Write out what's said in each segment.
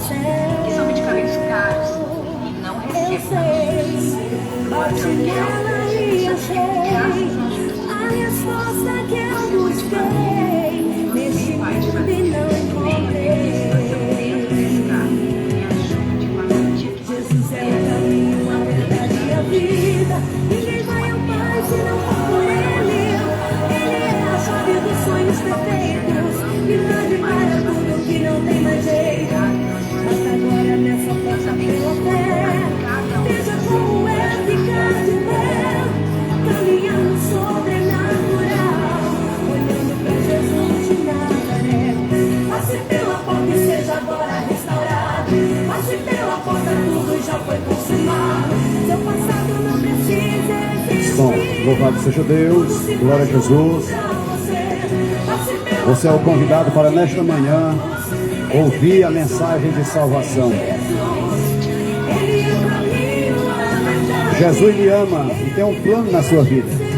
que são medicamentos caros e não recebemos. Glória a Deus, graças a Jesus. A resposta que eu busquei neste mundo e não encontrei. Jesus é o caminho, a verdade e a vida. Ninguém vai ao Pai se não for por Ele. Ele é a chave dos sonhos perfeitos, milagre para tudo que não tem mais jeito. Mas agora nessa força pela fé, veja como é ficar de pé, caminhando sobrenatural, olhando pra Jesus de Nazaré. Passe pela porta e seja agora restaurado. Passe pela porta, tudo já foi consumado. Seu passado não precisa existir. Bom, louvado seja Deus, glória a Jesus. Você é o convidado para nesta manhã ouvir a mensagem de salvação. Jesus lhe ama e tem um plano na sua vida.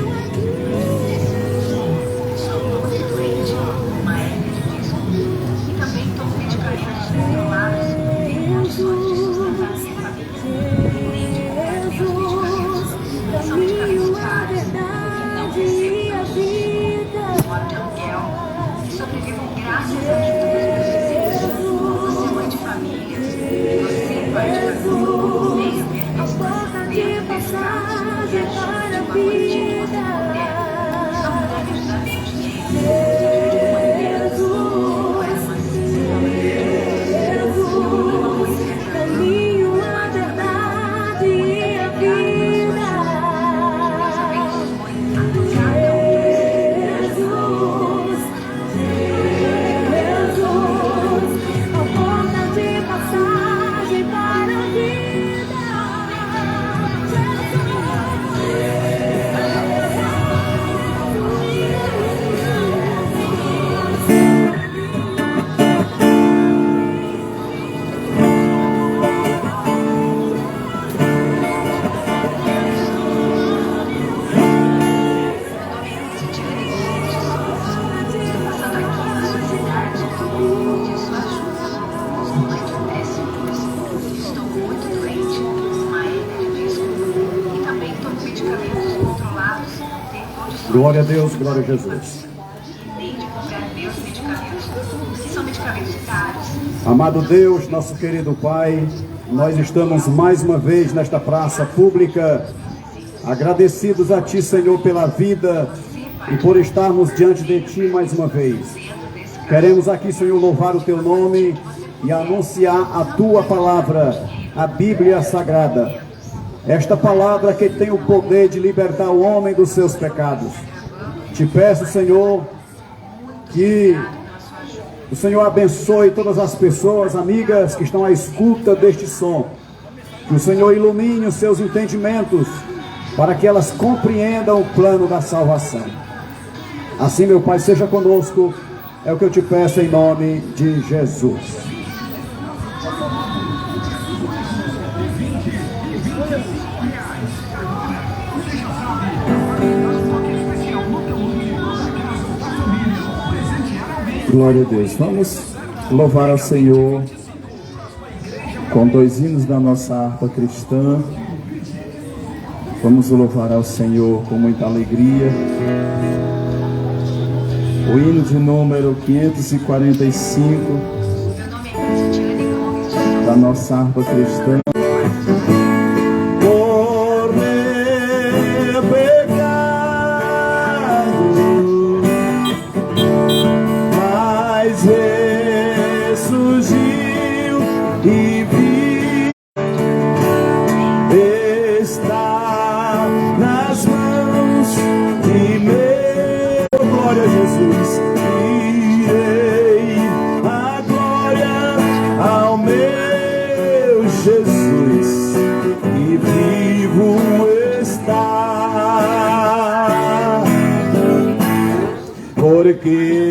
Glória a Deus, glória a Jesus. Amado Deus, nosso querido Pai, nós estamos mais uma vez nesta praça pública, agradecidos a Ti, Senhor, pela vida e por estarmos diante de Ti mais uma vez. Queremos aqui, Senhor, louvar o Teu nome e anunciar a Tua palavra, a Bíblia Sagrada. Esta palavra que tem o poder de libertar o homem dos seus pecados. Te peço, Senhor, que o Senhor abençoe todas as pessoas, amigas, que estão à escuta deste som. Que o Senhor ilumine os seus entendimentos, para que elas compreendam o plano da salvação. Assim, meu Pai, seja conosco, é o que eu te peço em nome de Jesus. Glória a Deus. Vamos louvar ao Senhor com 2 hinos da nossa harpa cristã. Vamos louvar ao Senhor com muita alegria. O hino de número 545 da nossa harpa cristã. Porque Ele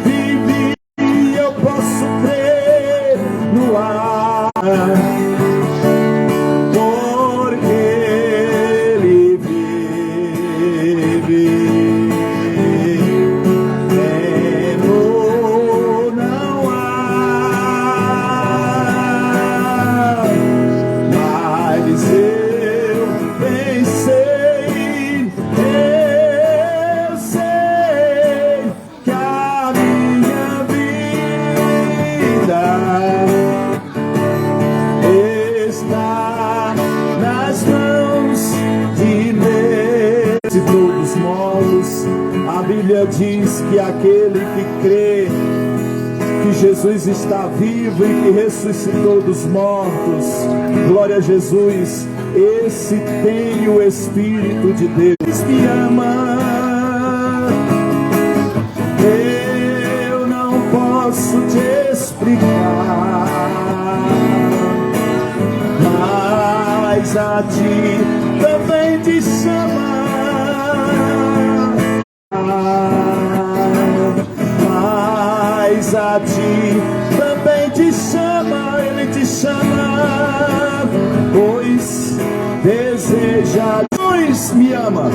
vive, e eu posso crer no ar. Porque Ele vive, é no Bíblia diz que aquele que crê que Jesus está vivo e que ressuscitou dos mortos, glória a Jesus, esse tem o Espírito de Deus. Me ama, eu não posso te explicar, mas a ti também te chama. Mas a ti também te chama, ele te chama, pois deseja, pois me ama.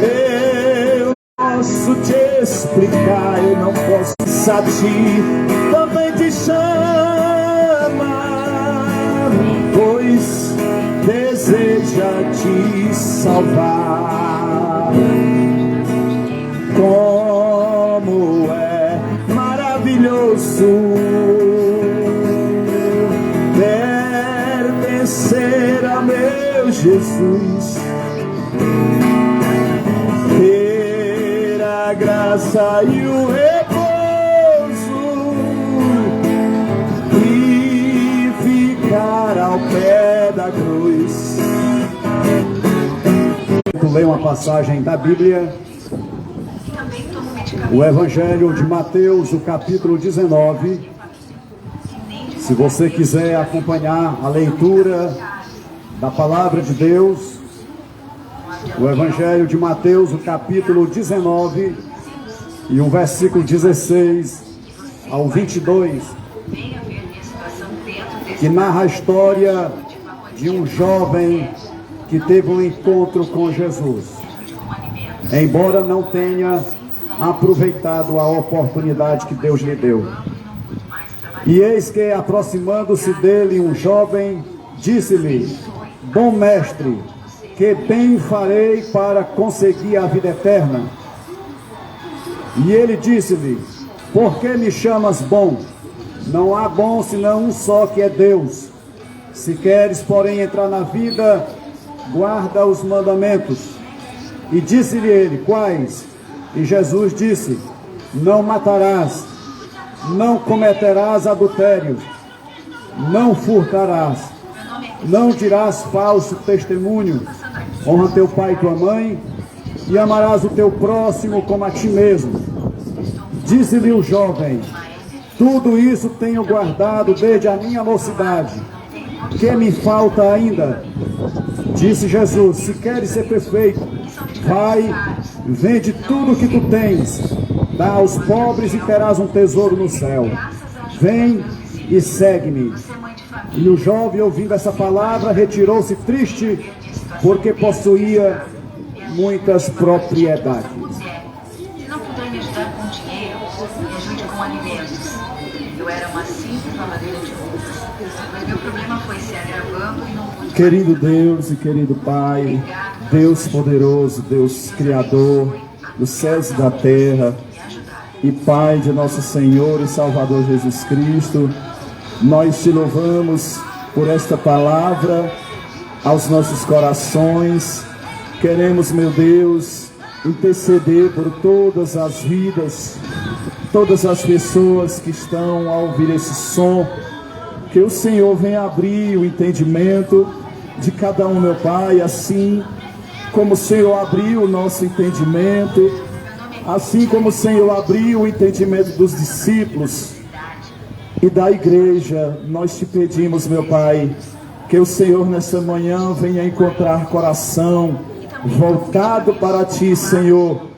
Eu não posso te explicar, eu não posso. A ti também te chama, pois deseja te salvar. Como é maravilhoso pertencer a meu Jesus, ter a graça e o repouso e ficar ao pé da cruz. Vou ler uma passagem da Bíblia. O Evangelho de Mateus, o capítulo 19. Se você quiser acompanhar a leitura da Palavra de Deus, o Evangelho de Mateus, o capítulo 19, e o versículo 16 ao 22, que narra a história de um jovem que teve um encontro com Jesus, embora não tenha aproveitado a oportunidade que Deus lhe deu. E eis que, aproximando-se dele um jovem, disse-lhe: bom mestre, que bem farei para conseguir a vida eterna? E ele disse-lhe: por que me chamas bom? Não há bom senão um só, que é Deus. Se queres, porém, entrar na vida, guarda os mandamentos. E disse-lhe ele: quais? E Jesus disse: não matarás, não cometerás adultério, não furtarás, não dirás falso testemunho, honra teu pai e tua mãe, e amarás o teu próximo como a ti mesmo. Disse-lhe o jovem: tudo isso tenho guardado desde a minha mocidade. Que me falta ainda? Disse Jesus: se queres ser perfeito, vai, vende tudo o que tu tens, dá aos pobres e terás um tesouro no céu. Vem e segue-me. E o jovem, ouvindo essa palavra, retirou-se triste, porque possuía muitas propriedades. Se não puder me ajudar com dinheiro, me ajude com alimentos. Eu era uma simples lavadeira de roupas, mas meu problema foi se agravando e não pude. Querido Deus e querido Pai, Deus poderoso, Deus Criador dos céus e da terra, e Pai de nosso Senhor e Salvador Jesus Cristo, nós te louvamos por esta palavra aos nossos corações. Queremos, meu Deus, interceder por todas as vidas, todas as pessoas que estão a ouvir esse som, que o Senhor venha abrir o entendimento de cada um, meu Pai, assim como o Senhor abriu o nosso entendimento, assim como o Senhor abriu o entendimento dos discípulos e da igreja. Nós te pedimos, meu Pai, que o Senhor nessa manhã venha encontrar coração voltado para ti, Senhor,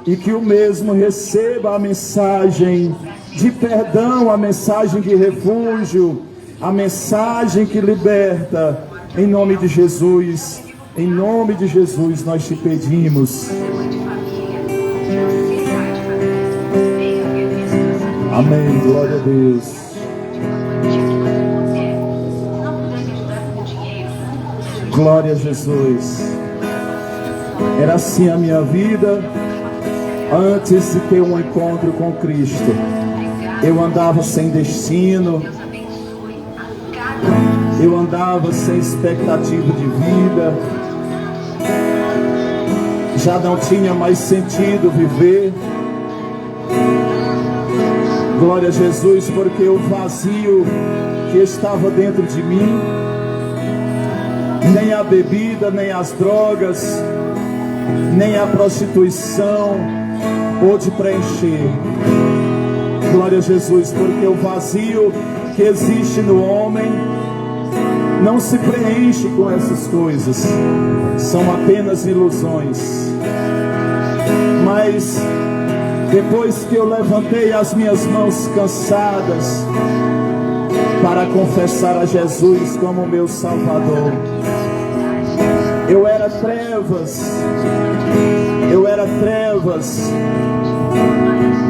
e que o mesmo receba a mensagem de perdão, a mensagem de refúgio, a mensagem que liberta. Em nome de Jesus, em nome de Jesus nós te pedimos. Amém, glória a Deus. Glória a Jesus. Era assim a minha vida antes de ter um encontro com Cristo. Eu andava sem destino, eu andava sem expectativa de vida. já não tinha mais sentido viver. Glória a Jesus, porque o vazio que estava dentro de mim, nem a bebida, nem as drogas, nem a prostituição pôde preencher. Glória a Jesus, porque o vazio que existe no homem não se preenche com essas coisas, são apenas ilusões. Mas depois que eu levantei as minhas mãos cansadas para confessar a Jesus como meu Salvador, eu era trevas,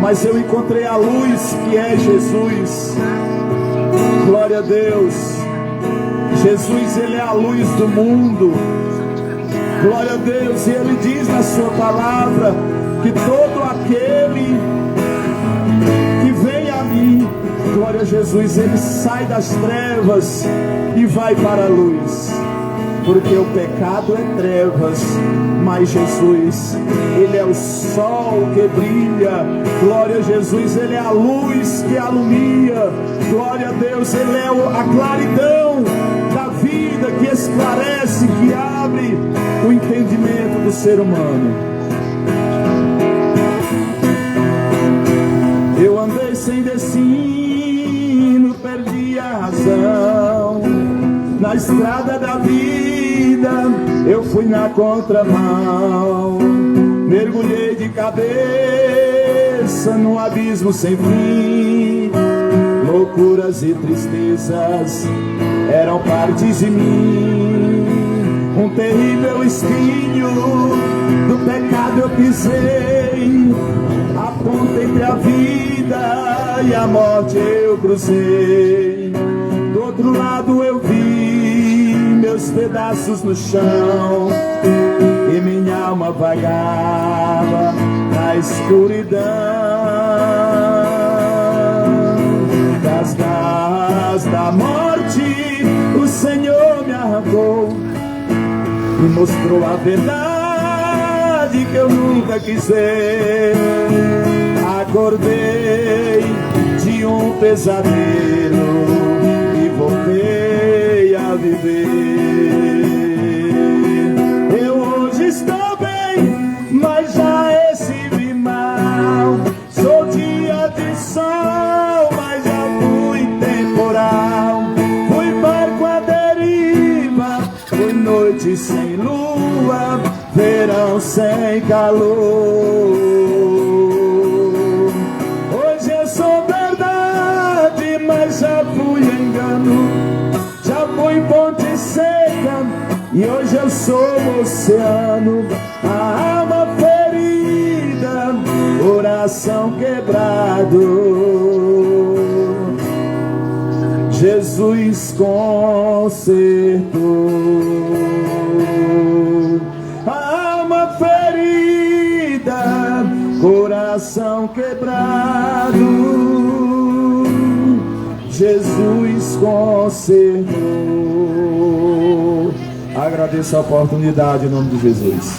mas eu encontrei a luz que é Jesus. Glória a Deus. Jesus, Ele é a luz do mundo. Glória a Deus. E Ele diz na sua palavra que todo aquele que vem a mim, glória a Jesus, ele sai das trevas e vai para a luz. Porque o pecado é trevas, mas Jesus, Ele é o sol que brilha. Glória a Jesus, Ele é a luz que alumia. Glória a Deus, Ele é a claridão da vida que esclarece, que abre o entendimento do ser humano. Eu andei sem destino, perdi a razão. Na estrada da vida eu fui na contramão, mergulhei de cabeça num abismo sem fim. Loucuras e tristezas eram partes de mim. Um terrível espinho do pecado eu pisei. A ponta entre a vida e a morte eu cruzei. Do outro lado eu vi meus pedaços no chão e minha alma vagava na escuridão. Das garras da morte o Senhor me arrancou e mostrou a verdade que eu nunca quis ver. Acordei de um pesadelo e voltei a viver. Eu hoje estou bem, mas já estive mal. Sou dia de sol, mas já fui temporal. Fui barco à deriva, fui noite sem lua, verão sem calor. Hoje eu sou verdade, mas já fui engano. Já fui ponte seca e hoje eu sou oceano. A alma ferida, coração quebrado, Jesus consertou. A alma ferida, coração quebrado, Jesus consertou. Agradeço a oportunidade em nome de Jesus.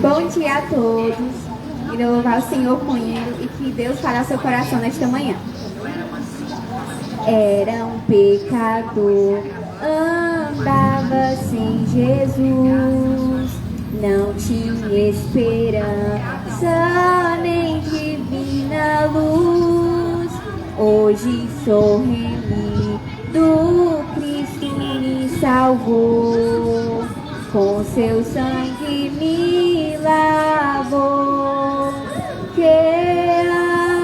Bom dia a todos. Queria louvar o Senhor com ele e que Deus fale ao seu coração nesta manhã. Era um pecador, andava sem Jesus, não tinha esperança nem divina luz. Hoje sou remido, Cristo me salvou, com seu sangue me lavou. Que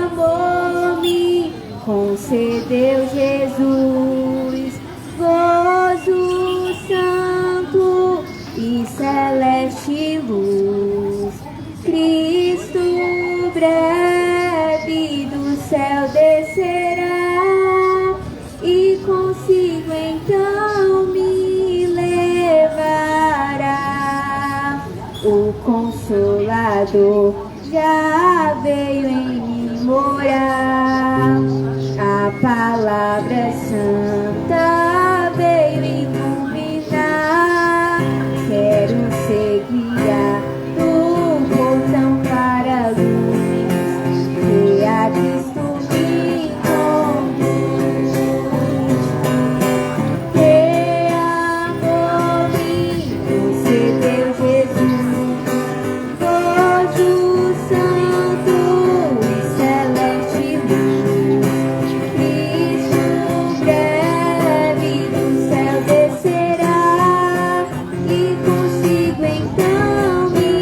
amor me concedeu Jesus, gozo santo e celeste luz. Cristo breve do céu descerá e consigo então me levará. O Consolador já veio em mim morar. A palavra santa veio iluminar. Quero ser guiado, portão para a luz, que a Cristo me conduz. Que amor me concedeu Jesus, gozo santo e celeste luz. Cristo breve do céu descerá, e consigo então me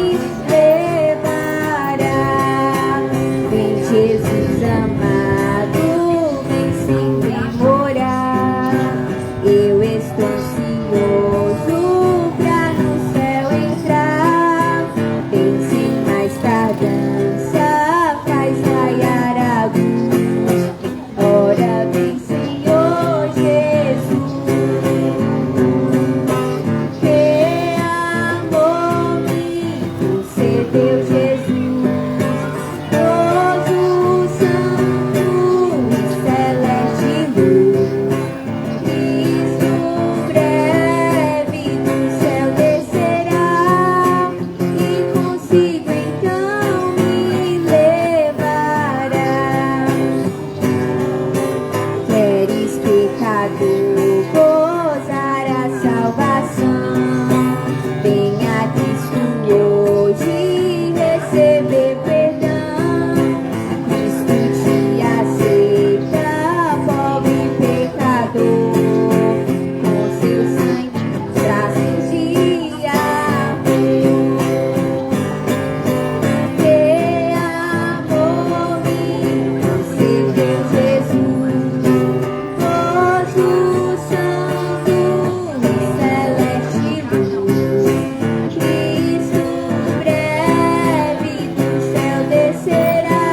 levará. Vem Jesus amado, vem sempre morar. Eu estou ansioso pra no céu entrar. Vem sem mais tardança, faz raiar a luz. Ora vem, Senhor Jesus. Que amor me concedeu Jesus, gozo santo e celeste luz. Cristo breve do céu descerá, e consigo então me levará. Queres, pecador, gozar a salvação? Venha a Cristo hoje receber perdão. Cristo te aceita, pobre pecador, com seu sangue, braços de amor. Que amor me concedeu Jesus, gozo santo e celeste luz. Cristo breve do céu descerá,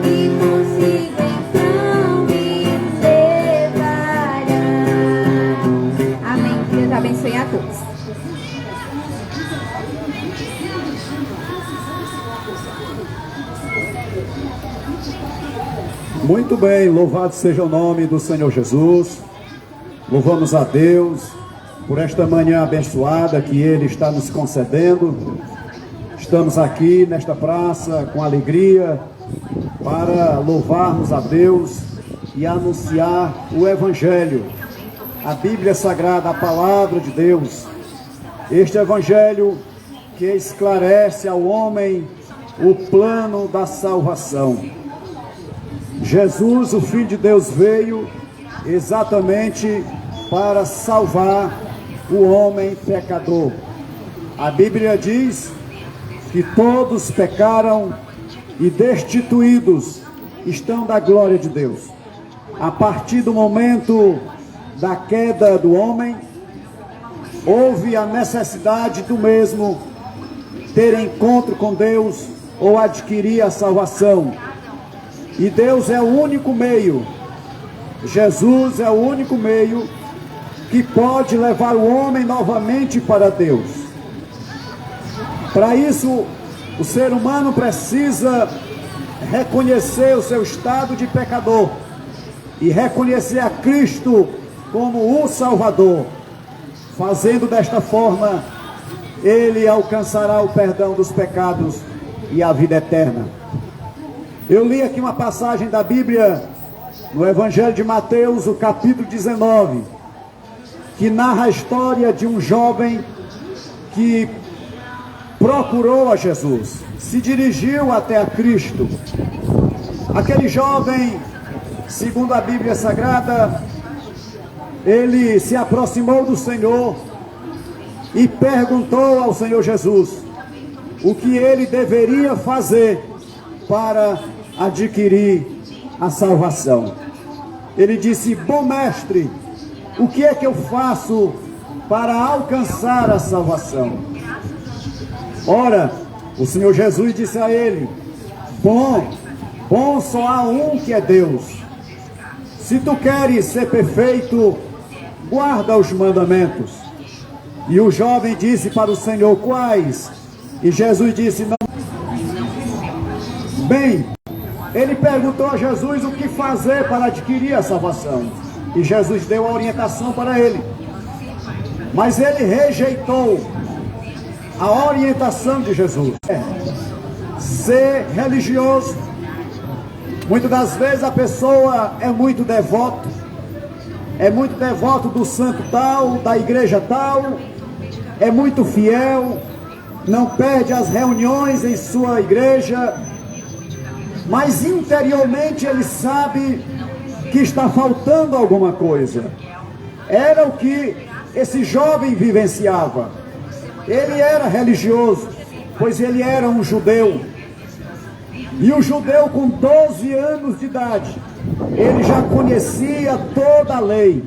e consigo então me levará. Amém. Deus abençoe a todos. Muito bem, louvado seja o nome do Senhor Jesus. Louvamos a Deus por esta manhã abençoada que Ele está nos concedendo. Estamos aqui nesta praça com alegria para louvarmos a Deus e anunciar o Evangelho, a Bíblia Sagrada, a Palavra de Deus. Este Evangelho que esclarece ao homem o plano da salvação. Jesus, o Filho de Deus, veio exatamente para salvar o homem pecador. A Bíblia diz que todos pecaram e destituídos estão da glória de Deus. A partir do momento da queda do homem, houve a necessidade do mesmo ter encontro com Deus ou adquirir a salvação. E Deus é o único meio, Jesus é o único meio que pode levar o homem novamente para Deus. Para isso, o ser humano precisa reconhecer o seu estado de pecador e reconhecer a Cristo como o Salvador. Fazendo desta forma, ele alcançará o perdão dos pecados e a vida eterna. Eu li aqui uma passagem da Bíblia, no Evangelho de Mateus, o capítulo 19, que narra a história de um jovem que procurou a Jesus, se dirigiu até a Cristo. Aquele jovem, segundo a Bíblia Sagrada, ele se aproximou do Senhor e perguntou ao Senhor Jesus o que ele deveria fazer para adquirir a salvação. Ele disse: bom mestre, o que é que eu faço para alcançar a salvação? Ora, o Senhor Jesus disse a ele: bom só há um, que é Deus. Se tu queres ser perfeito, guarda os mandamentos. E o jovem disse para o Senhor: quais? E Jesus disse: Bem, ele perguntou a Jesus o que fazer para adquirir a salvação. E Jesus deu a orientação para ele. Mas ele rejeitou a orientação de Jesus. Ser religioso. Muitas das vezes a pessoa é muito devoto do santo tal, da igreja tal, é muito fiel, não perde as reuniões em sua igreja, mas interiormente ele sabe que está faltando alguma coisa. Era o que esse jovem vivenciava. Ele era religioso, pois ele era um judeu. E o judeu com 12 anos de idade, ele já conhecia toda a lei.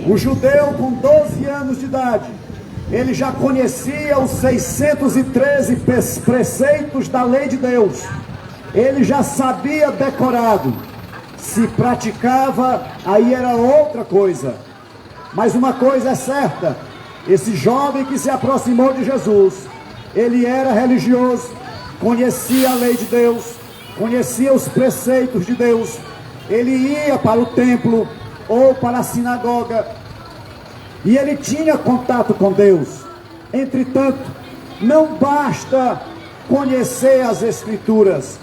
O judeu com 12 anos de idade, ele já conhecia os 613 preceitos da lei de Deus. Ele já sabia decorado. Se praticava, aí era outra coisa. Mas uma coisa é certa, esse jovem que se aproximou de Jesus, ele era religioso, conhecia a lei de Deus, conhecia os preceitos de Deus. Ele ia para o templo ou para a sinagoga e ele tinha contato com Deus. Entretanto, não basta conhecer as Escrituras,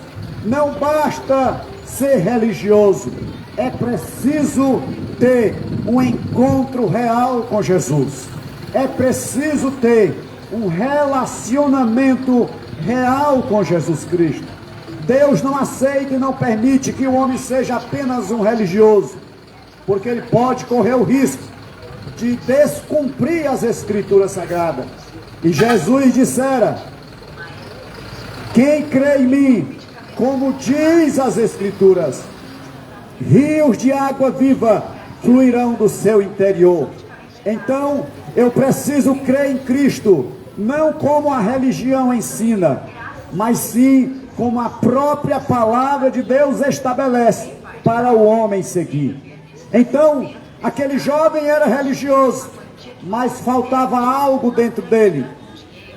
não basta ser religioso, é preciso ter um encontro real com Jesus. É preciso ter um relacionamento real com Jesus Cristo. Deus não aceita e não permite que o homem seja apenas um religioso, porque ele pode correr o risco de descumprir as Escrituras Sagradas. E Jesus dissera: quem crê em mim, como diz as Escrituras, rios de água viva fluirão do seu interior. Então, eu preciso crer em Cristo, não como a religião ensina, mas sim como a própria palavra de Deus estabelece para o homem seguir. Então, aquele jovem era religioso, mas faltava algo dentro dele.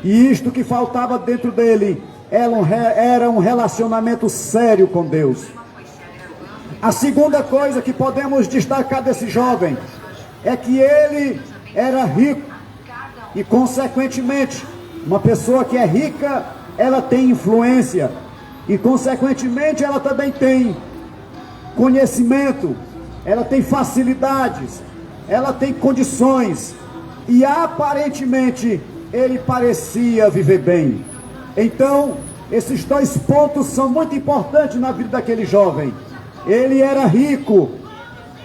E isto que faltava dentro dele era um relacionamento sério com Deus. A segunda coisa que podemos destacar desse jovem é que ele era rico. E consequentemente, uma pessoa que é rica, ela tem influência. E consequentemente, ela também tem conhecimento, ela tem facilidades, ela tem condições. E aparentemente, ele parecia viver bem. Então, esses dois pontos são muito importantes na vida daquele jovem. Ele era rico,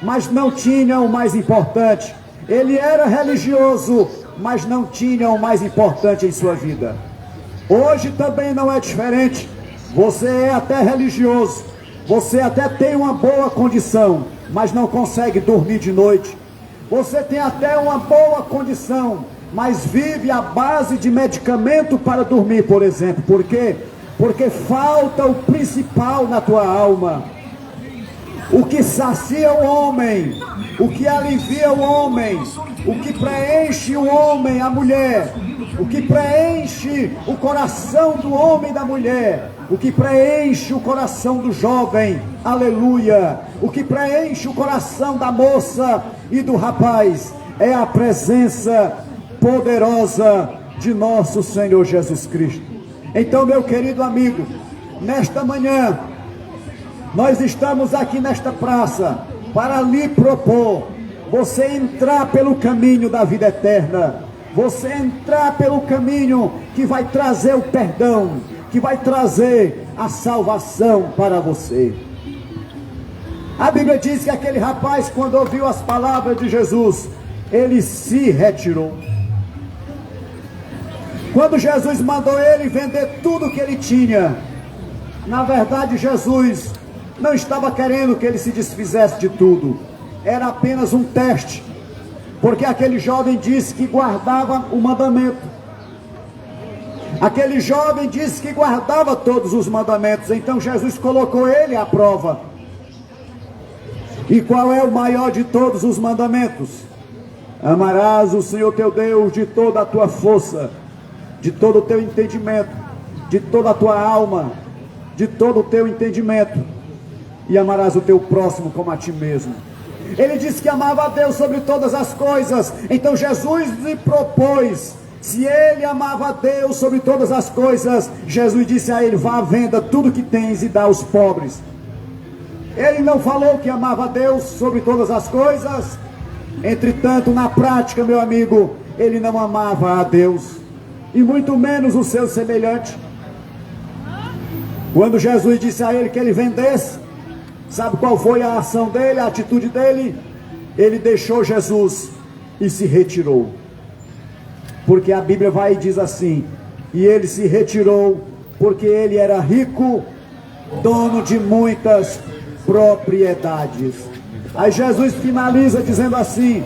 mas não tinha o mais importante. Ele era religioso, mas não tinha o mais importante em sua vida. Hoje também não é diferente. Você é até religioso, você até tem uma boa condição, mas não consegue dormir de noite. Você tem até uma boa condição, mas vive à base de medicamento para dormir, por exemplo. Por quê? Porque falta o principal na tua alma. O que sacia o homem, o que alivia o homem, o que preenche o homem, a mulher, o que preenche o coração do homem e da mulher, o que preenche o coração do jovem, aleluia, o que preenche o coração da moça e do rapaz, é a presença poderosa de nosso Senhor Jesus Cristo. Então, meu querido amigo, nesta manhã, nós estamos aqui nesta praça para lhe propor você entrar pelo caminho da vida eterna, você entrar pelo caminho que vai trazer o perdão, que vai trazer a salvação para você. A Bíblia diz que aquele rapaz, quando ouviu as palavras de Jesus, ele se retirou. Quando Jesus mandou ele vender tudo que ele tinha, na verdade Jesus não estava querendo que ele se desfizesse de tudo. Era apenas um teste, porque aquele jovem disse que guardava o mandamento. Aquele jovem disse que guardava todos os mandamentos. Então Jesus colocou ele à prova. E qual é o maior de todos os mandamentos? Amarás o Senhor teu Deus de toda a tua força, de todo o teu entendimento, de toda a tua alma de todo o teu entendimento, e amarás o teu próximo como a ti mesmo. Ele disse que amava a Deus sobre todas as coisas. Então Jesus lhe propôs, se ele amava a Deus sobre todas as coisas, Jesus disse a ele: vá à venda tudo que tens e dá aos pobres. Ele não falou que amava a Deus sobre todas as coisas. Entretanto, na prática, meu amigo, ele não amava a Deus, e muito menos o seu semelhante. Quando Jesus disse a ele que ele vendesse, sabe qual foi a ação dele, a atitude dele? Ele deixou Jesus e se retirou. Porque a Bíblia vai e diz assim: e ele se retirou porque ele era rico, dono de muitas propriedades. Aí Jesus finaliza dizendo assim: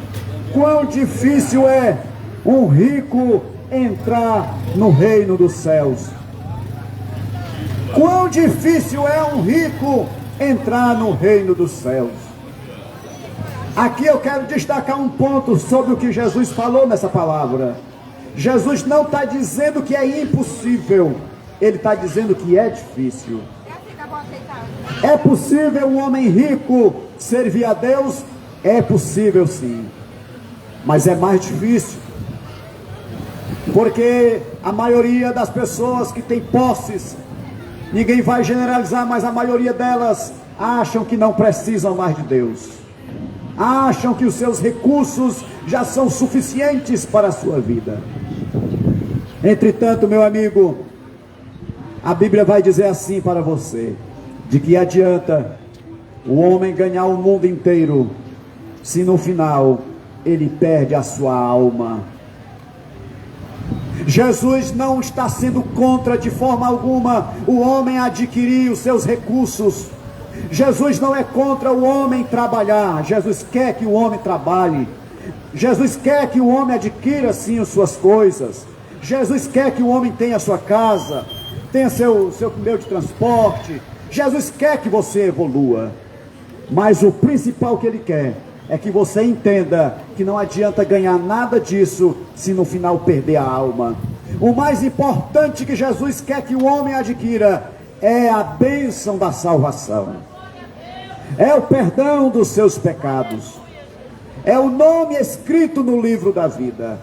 quão difícil é um rico entrar no reino dos céus. Quão difícil é um rico entrar no reino dos céus. Aqui eu quero destacar um ponto sobre o que Jesus falou nessa palavra. Jesus não está dizendo que é impossível, ele está dizendo que é difícil. É possível um homem rico servir a Deus? É possível sim, mas é mais difícil, porque a maioria das pessoas que tem posses, ninguém vai generalizar, mas a maioria delas acham que não precisam mais de Deus, acham que os seus recursos já são suficientes para a sua vida. Entretanto, meu amigo, a Bíblia vai dizer assim para você: de que adianta o homem ganhar o mundo inteiro, se no final ele perde a sua alma? Jesus não está sendo contra de forma alguma o homem adquirir os seus recursos. Jesus não é contra o homem trabalhar. Jesus quer que o homem trabalhe. Jesus quer que o homem adquira sim as suas coisas. Jesus quer que o homem tenha sua casa, tenha seu meio de transporte. Jesus quer que você evolua, mas o principal que ele quer é que você entenda que não adianta ganhar nada disso se no final perder a alma. O mais importante que Jesus quer que o homem adquira é a bênção da salvação, é o perdão dos seus pecados, é o nome escrito no livro da vida.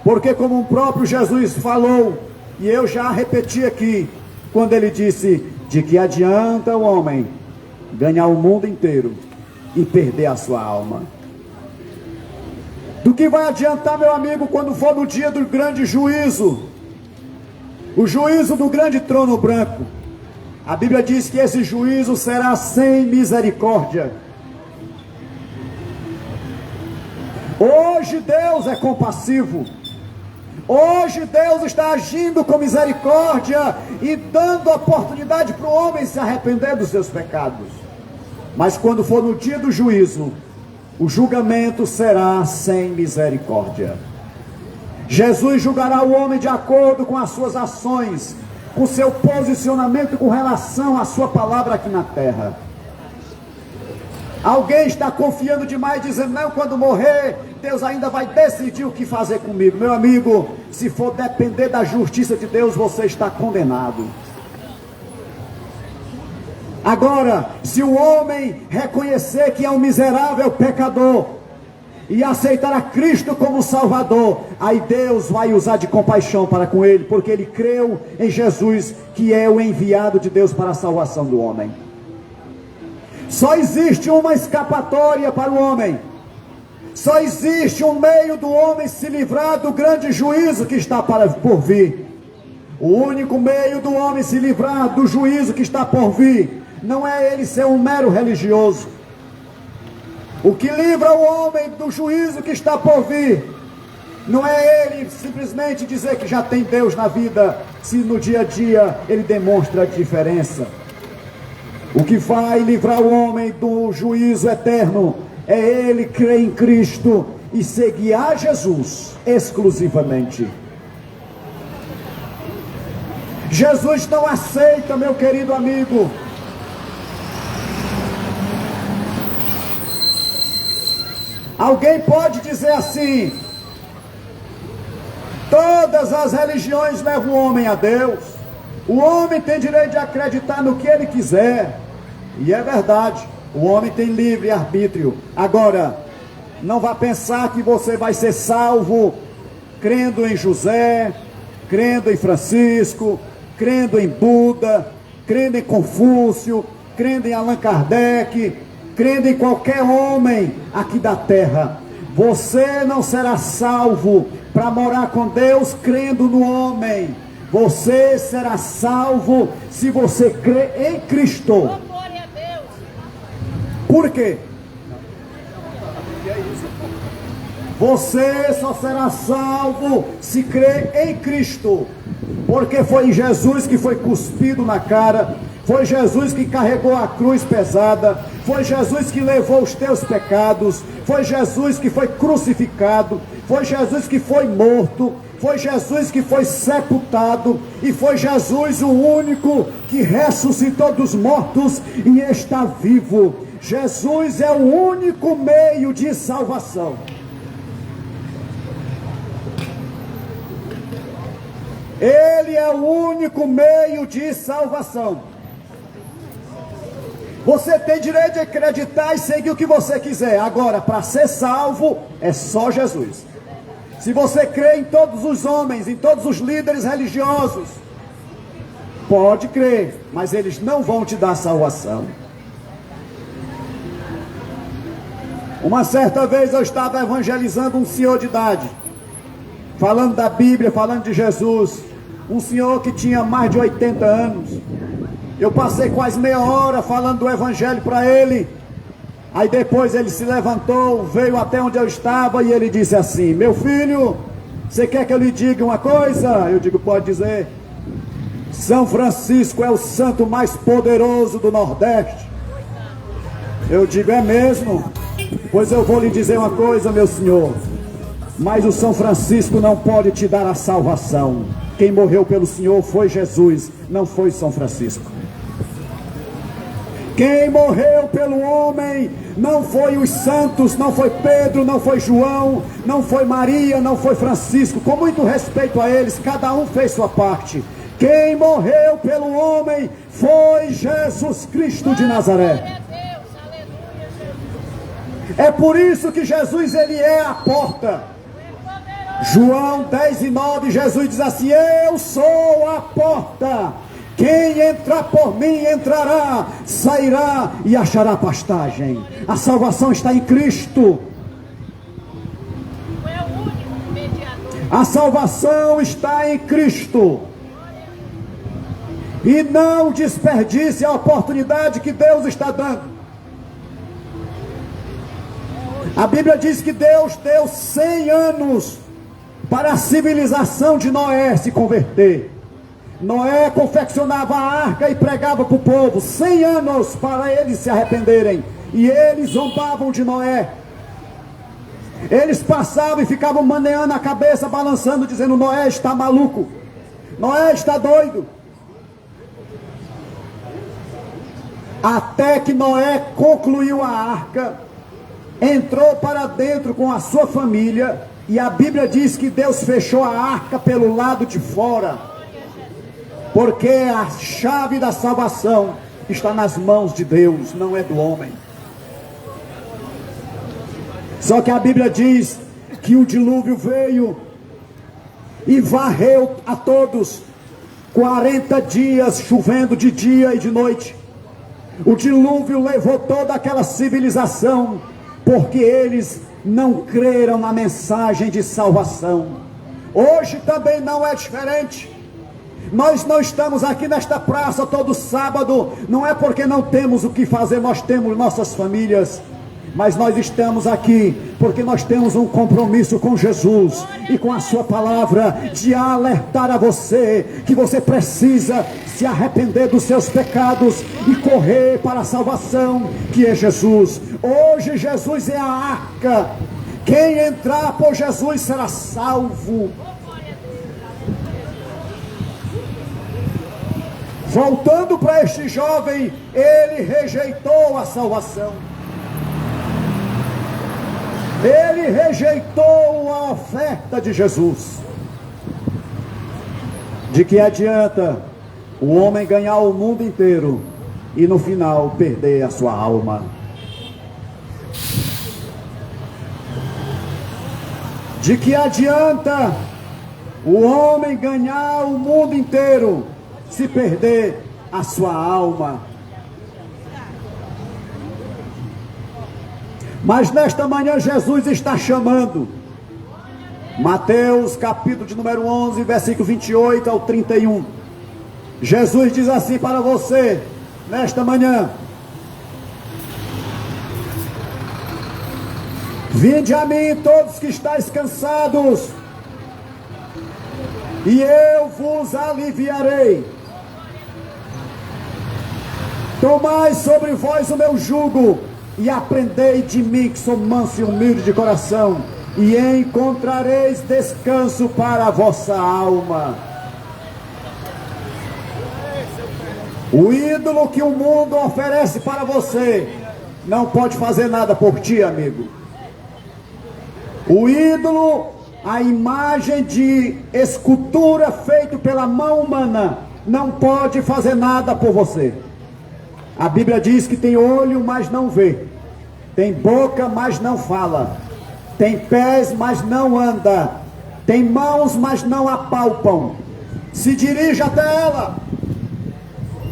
Porque como o próprio Jesus falou, e eu já repeti aqui, quando ele disse: de que adianta o homem ganhar o mundo inteiro e perder a sua alma? Do que vai adiantar, meu amigo, quando for no dia do grande juízo, o juízo do grande trono branco? A Bíblia diz que esse juízo será sem misericórdia. Hoje Deus é compassivo. Hoje Deus está agindo com misericórdia e dando oportunidade para o homem se arrepender dos seus pecados. Mas quando for no dia do juízo, o julgamento será sem misericórdia. Jesus julgará o homem de acordo com as suas ações, com seu posicionamento com relação à sua palavra aqui na terra. Alguém está confiando demais, dizendo: não, quando morrer, Deus ainda vai decidir o que fazer comigo. Meu amigo, se for depender da justiça de Deus, você está condenado. Agora, se o homem reconhecer que é um miserável pecador e aceitar a Cristo como Salvador, aí Deus vai usar de compaixão para com ele, porque ele creu em Jesus, que é o enviado de Deus para a salvação do homem. Só existe uma escapatória para o homem. Só existe um meio do homem se livrar do grande juízo que está por vir. O único meio do homem se livrar do juízo que está por vir não é ele ser um mero religioso. O que livra o homem do juízo que está por vir não é ele simplesmente dizer que já tem Deus na vida, se no dia a dia ele demonstra a diferença. O que vai livrar o homem do juízo eterno é ele crer em Cristo e seguir a Jesus exclusivamente. Jesus não aceita, meu querido amigo, alguém pode dizer assim: todas as religiões levam o homem a Deus, O homem tem direito de acreditar no que ele quiser. E é verdade, o homem tem livre arbítrio. Agora, não vá pensar que você vai ser salvo crendo em José, crendo em Francisco, crendo em Buda, crendo em Confúcio, crendo em Allan Kardec, crendo em qualquer homem aqui da terra. Você não será salvo para morar com Deus crendo no homem. Você será salvo se você crê em Cristo. Por quê? Você só será salvo se crê em Cristo. Porque foi Jesus que foi cuspido na cara, foi Jesus que carregou a cruz pesada, foi Jesus que levou os teus pecados, foi Jesus que foi crucificado, foi Jesus que foi morto, foi Jesus que foi sepultado, e foi Jesus o único que ressuscitou dos mortos e está vivo. Jesus é o único meio de salvação. Ele é o único meio de salvação. Você tem direito de acreditar e seguir o que você quiser. Agora, para ser salvo, é só Jesus. Se você crê em todos os homens, em todos os líderes religiosos, pode crer, mas eles não vão te dar salvação. Uma certa vez eu estava evangelizando um senhor de idade, falando da Bíblia, falando de Jesus. Um senhor que tinha mais de 80 anos. Eu passei quase meia hora falando do evangelho para ele. Aí depois ele se levantou, veio até onde eu estava e ele disse assim: meu filho, você quer que eu lhe diga uma coisa? Eu digo, pode dizer. São Francisco é o santo mais poderoso do Nordeste. Eu digo, é mesmo? Pois eu vou lhe dizer uma coisa, meu senhor. Mas o São Francisco não pode te dar a salvação. Quem morreu pelo Senhor foi Jesus, não foi São Francisco. Quem morreu pelo homem não foi os santos, não foi Pedro, não foi João, não foi Maria, não foi Francisco. Com muito respeito a eles, cada um fez sua parte. Quem morreu pelo homem foi Jesus Cristo de Nazaré. É por isso que Jesus, ele é a porta. João 10:9, Jesus diz assim: eu sou a porta. Quem entrar por mim entrará, sairá e achará pastagem. A salvação está em Cristo. A salvação está em Cristo. E não desperdice a oportunidade que Deus está dando. A Bíblia diz que Deus deu 100 anos para a civilização de Noé se converter. Noé confeccionava a arca e pregava para o povo, 100 anos para eles se arrependerem, e eles zombavam de Noé. Eles passavam e ficavam maneando a cabeça, balançando, dizendo: Noé está maluco, Noé está doido. Até que Noé concluiu a arca, entrou para dentro com a sua família, e a Bíblia diz que Deus fechou a arca pelo lado de fora, porque a chave da salvação está nas mãos de Deus, não é do homem. Só que a Bíblia diz que o dilúvio veio e varreu a todos, 40 dias chovendo de dia e de noite. O dilúvio levou toda aquela civilização, porque eles não creram na mensagem de salvação. Hoje também não é diferente. Nós não estamos aqui nesta praça todo sábado, não é porque não temos o que fazer, nós temos nossas famílias, mas nós estamos aqui porque nós temos um compromisso com Jesus e com a sua palavra, de alertar a você que você precisa se arrepender dos seus pecados e correr para a salvação que é Jesus. Hoje Jesus é a arca. Quem entrar por Jesus será salvo. Voltando para este jovem, ele rejeitou a salvação. Ele rejeitou a oferta de Jesus. De que adianta o homem ganhar o mundo inteiro e no final perder a sua alma. De que adianta o homem ganhar o mundo inteiro se perder a sua alma? Mas nesta manhã Jesus está chamando. Mateus capítulo de número 11, versículo 28 ao 31. Jesus diz assim para você, nesta manhã: vinde a mim todos que estáis cansados, e eu vos aliviarei. Tomai sobre vós o meu jugo, e aprendei de mim, que sou manso e humilde de coração, e encontrareis descanso para a vossa alma. O ídolo que o mundo oferece para você não pode fazer nada por ti, amigo. O ídolo, a imagem de escultura feita pela mão humana, não pode fazer nada por você. A Bíblia diz que tem olho, mas não vê. Tem boca, mas não fala. Tem pés, mas não anda. Tem mãos, mas não apalpam. Se dirige até ela.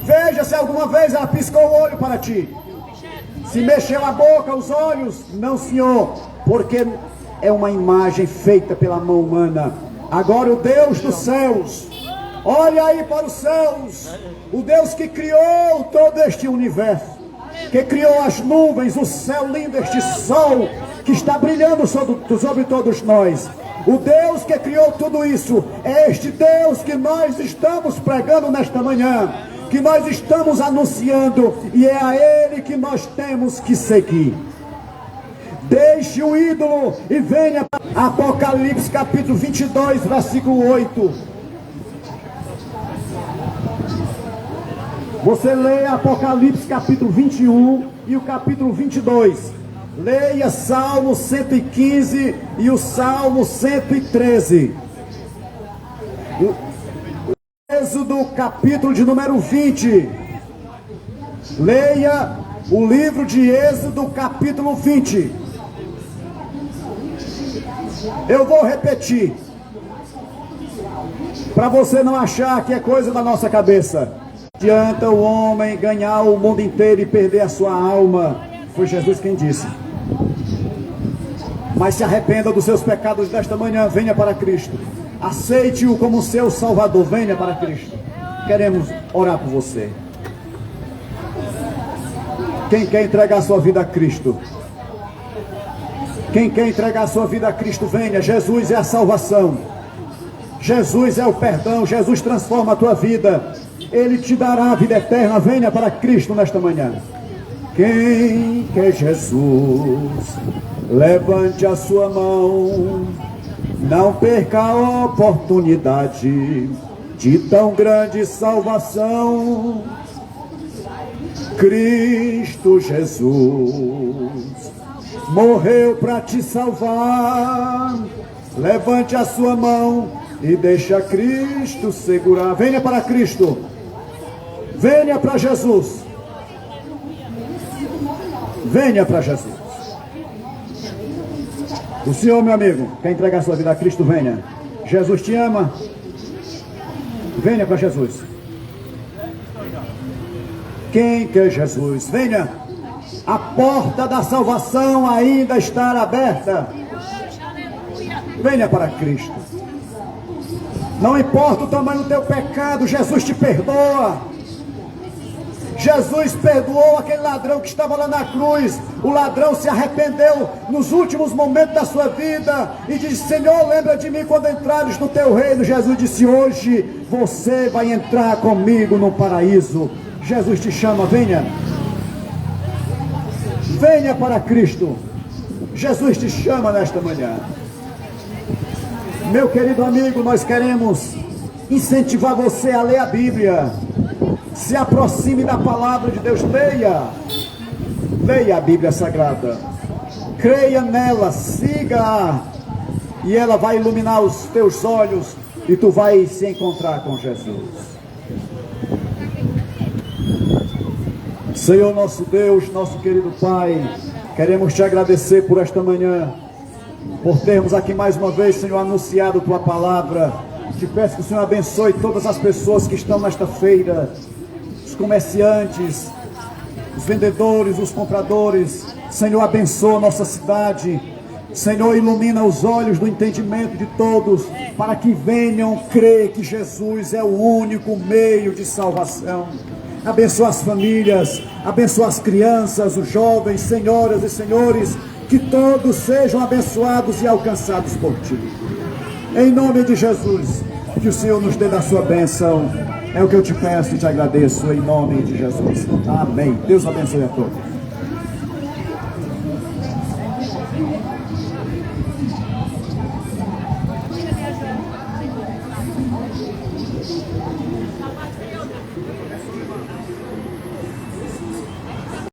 Veja se alguma vez ela piscou o olho para ti. Se mexeu a boca, os olhos. Não, Senhor, porque é uma imagem feita pela mão humana. Agora o Deus dos céus, olha aí para os céus. O Deus que criou todo este universo, que criou as nuvens, o céu lindo, este sol que está brilhando sobre todos nós. O Deus que criou tudo isso, é este Deus que nós estamos pregando nesta manhã, que nós estamos anunciando, e é a Ele que nós temos que seguir. Deixe o ídolo e venha para Apocalipse capítulo 22, versículo 8. Você leia Apocalipse capítulo 21 e o capítulo 22. Leia Salmo 115 e o Salmo 113. Êxodo capítulo de número 20. Leia o livro de Êxodo capítulo 20. Eu vou repetir, para você não achar que é coisa da nossa cabeça. Adianta o homem ganhar o mundo inteiro e perder a sua alma. Foi Jesus quem disse. Mas se arrependa dos seus pecados nesta manhã, venha para Cristo. Aceite-o como seu Salvador, venha para Cristo. Queremos orar por você. Quem quer entregar sua vida a Cristo? Quem quer entregar sua vida a Cristo, venha. Jesus é a salvação. Jesus é o perdão. Jesus transforma a tua vida. Ele te dará a vida eterna. Venha para Cristo nesta manhã. Quem quer Jesus, levante a sua mão. Não perca a oportunidade de tão grande salvação. Cristo Jesus morreu para te salvar. Levante a sua mão e deixa Cristo segurar. Venha para Cristo. Venha para Jesus. Venha para Jesus. O Senhor, meu amigo, quer entregar sua vida a Cristo? Venha. Jesus te ama. Venha para Jesus. Quem quer Jesus? Venha. A porta da salvação ainda está aberta. Venha para Cristo. Não importa o tamanho do teu pecado, Jesus te perdoa. Jesus perdoou aquele ladrão que estava lá na cruz. O ladrão se arrependeu nos últimos momentos da sua vida e disse: Senhor, lembra de mim quando entrares no teu reino. Jesus disse: hoje você vai entrar comigo no paraíso. Jesus te chama, venha. Venha para Cristo. Jesus te chama nesta manhã. Meu querido amigo, nós queremos incentivar você a ler a Bíblia. Se aproxime da palavra de Deus, leia. Leia a Bíblia Sagrada. Creia nela, siga-a. E ela vai iluminar os teus olhos e tu vai se encontrar com Jesus. Senhor nosso Deus, nosso querido Pai, queremos te agradecer por esta manhã, por termos aqui mais uma vez, Senhor, anunciado tua palavra. Te peço que o Senhor abençoe todas as pessoas que estão nesta feira, os comerciantes, os vendedores, os compradores. Senhor, abençoa a nossa cidade. Senhor, ilumina os olhos do entendimento de todos, para que venham crer que Jesus é o único meio de salvação. Abençoa as famílias, abençoa as crianças, os jovens, senhoras e senhores, que todos sejam abençoados e alcançados por Ti. Em nome de Jesus, que o Senhor nos dê da sua bênção. É o que eu te peço e te agradeço, em nome de Jesus. Amém. Deus abençoe a todos.